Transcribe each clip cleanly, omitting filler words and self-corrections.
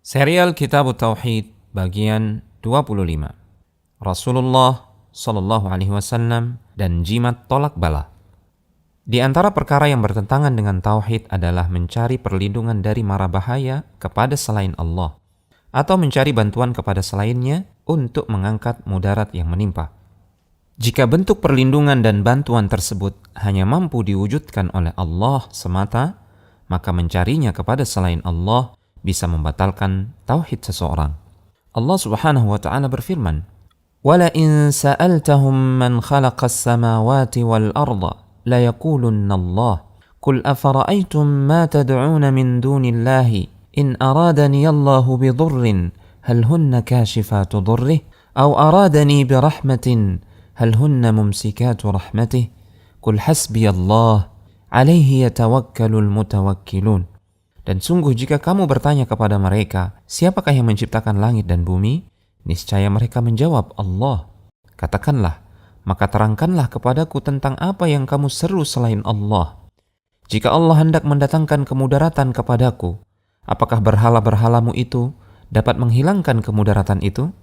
Serial Kitab Tauhid bagian 25. Rasulullah Shallallahu Alaihi Wasallam dan jimat tolak bala. Di antara perkara yang bertentangan dengan tauhid adalah mencari perlindungan dari mara bahaya kepada selain Allah atau mencari bantuan kepada selainnya untuk mengangkat mudarat yang menimpa. Jika bentuk perlindungan dan bantuan tersebut hanya mampu diwujudkan oleh Allah semata, maka mencarinya kepada selain Allah bisa membatalkan tauhid seseorang. Allah Subhanahu wa taala berfirman, "Wala in sa'altahum man khalaqas samawati wal arda la yaqulunna Allah. Qul afara'aytum ma tad'un min dunillahi in aradani Allahu bidurrin hal hunna kashifatu durrih aw aradani birahmatin hal hunna mumsikatu rahmatih. Qul hasbiyallah alaihi yatawakkalul mutawakkilun." Dan sungguh jika kamu bertanya kepada mereka, siapakah yang menciptakan langit dan bumi? Niscaya mereka menjawab, Allah. Katakanlah, maka terangkanlah kepadaku tentang apa yang kamu seru selain Allah. Jika Allah hendak mendatangkan kemudaratan kepadaku, apakah berhala-berhalamu itu dapat menghilangkan kemudaratan itu?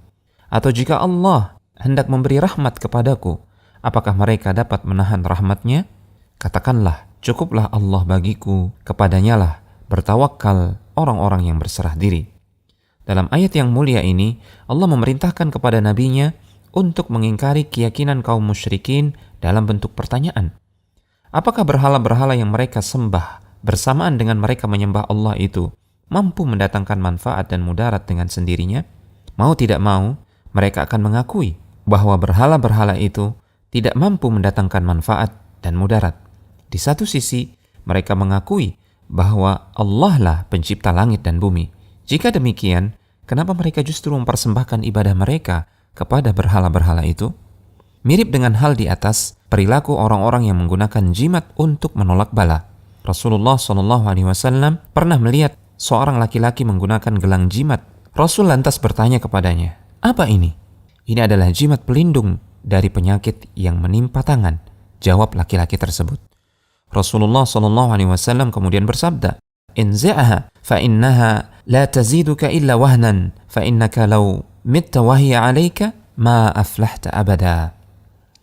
Atau jika Allah hendak memberi rahmat kepadaku, apakah mereka dapat menahan rahmatnya? Katakanlah, cukuplah Allah bagiku, kepadanya lah bertawakal orang-orang yang berserah diri. Dalam ayat yang mulia ini, Allah memerintahkan kepada nabinya untuk mengingkari keyakinan kaum musyrikin dalam bentuk pertanyaan. Apakah berhala-berhala yang mereka sembah bersamaan dengan mereka menyembah Allah itu mampu mendatangkan manfaat dan mudarat dengan sendirinya? Mau tidak mau, mereka akan mengakui bahwa berhala-berhala itu tidak mampu mendatangkan manfaat dan mudarat. Di satu sisi, mereka mengakui bahwa Allah lah pencipta langit dan bumi. Jika demikian, kenapa mereka justru mempersembahkan ibadah mereka kepada berhala-berhala itu? Mirip dengan hal di atas, perilaku orang-orang yang menggunakan jimat untuk menolak bala. Rasulullah SAW pernah melihat seorang laki-laki menggunakan gelang jimat. Rasul lantas bertanya kepadanya, "Apa ini?" "Ini adalah jimat pelindung dari penyakit yang menimpa tangan," jawab laki-laki tersebut. Rasulullah SAW kemudian bersabda, "Inzi'aha fa innaha la taziduka illa wahnan fa innaka law mitta wahiya 'alaika ma aflahta abada."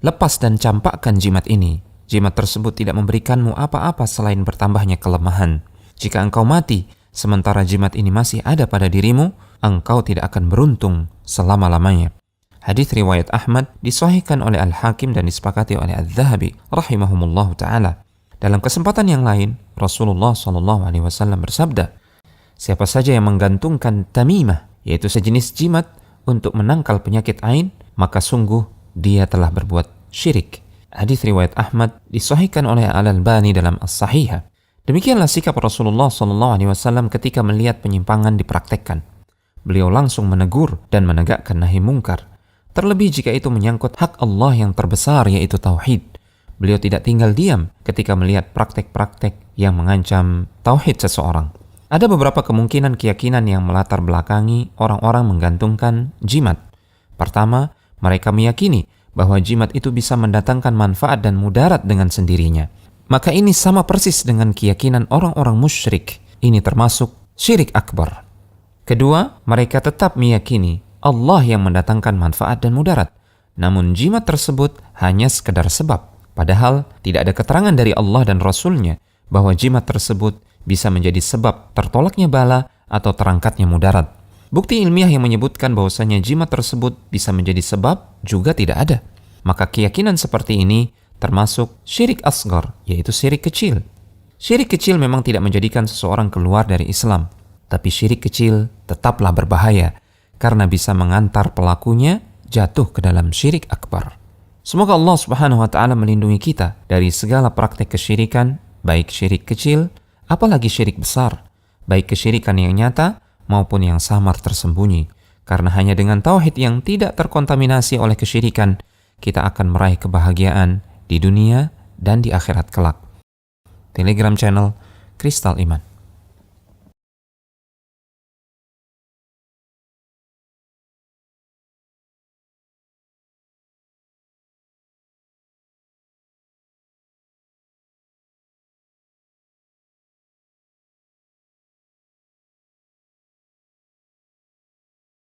Lepas dan campakkan jimat ini. Jimat tersebut tidak memberikanmu apa-apa selain bertambahnya kelemahan. Jika engkau mati sementara jimat ini masih ada pada dirimu, engkau tidak akan beruntung selama-lamanya. Hadits riwayat Ahmad disahihkan oleh Al-Hakim dan disepakati oleh Adz-Dzahabi rahimahumullahu taala. Dalam kesempatan yang lain, Rasulullah SAW bersabda, siapa saja yang menggantungkan tamimah, yaitu sejenis jimat untuk menangkal penyakit ain, maka sungguh dia telah berbuat syirik. Hadits riwayat Ahmad disahihkan oleh Al-Albani dalam As-Sahihah. Demikianlah sikap Rasulullah SAW ketika melihat penyimpangan dipraktekkan. Beliau langsung menegur dan menegakkan nahi mungkar. Terlebih jika itu menyangkut hak Allah yang terbesar, yaitu tauhid. Beliau tidak tinggal diam ketika melihat praktek-praktek yang mengancam tauhid seseorang. Ada beberapa kemungkinan keyakinan yang melatar belakangi orang-orang menggantungkan jimat. Pertama, mereka meyakini bahwa jimat itu bisa mendatangkan manfaat dan mudarat dengan sendirinya. Maka ini sama persis dengan keyakinan orang-orang musyrik. Ini termasuk syirik akbar. Kedua, mereka tetap meyakini Allah yang mendatangkan manfaat dan mudarat. Namun jimat tersebut hanya sekedar sebab. Padahal tidak ada keterangan dari Allah dan Rasul-Nya bahwa jimat tersebut bisa menjadi sebab tertolaknya bala atau terangkatnya mudarat. Bukti ilmiah yang menyebutkan bahwasanya jimat tersebut bisa menjadi sebab juga tidak ada. Maka keyakinan seperti ini termasuk syirik asgar, yaitu syirik kecil. Syirik kecil memang tidak menjadikan seseorang keluar dari Islam, tapi syirik kecil tetaplah berbahaya karena bisa mengantar pelakunya jatuh ke dalam syirik akbar. Semoga Allah Subhanahu wa taala melindungi kita dari segala praktek kesyirikan, baik syirik kecil, apalagi syirik besar, baik kesyirikan yang nyata maupun yang samar tersembunyi. Karena hanya dengan tauhid yang tidak terkontaminasi oleh kesyirikan, kita akan meraih kebahagiaan di dunia dan di akhirat kelak. Telegram channel Kristal Iman.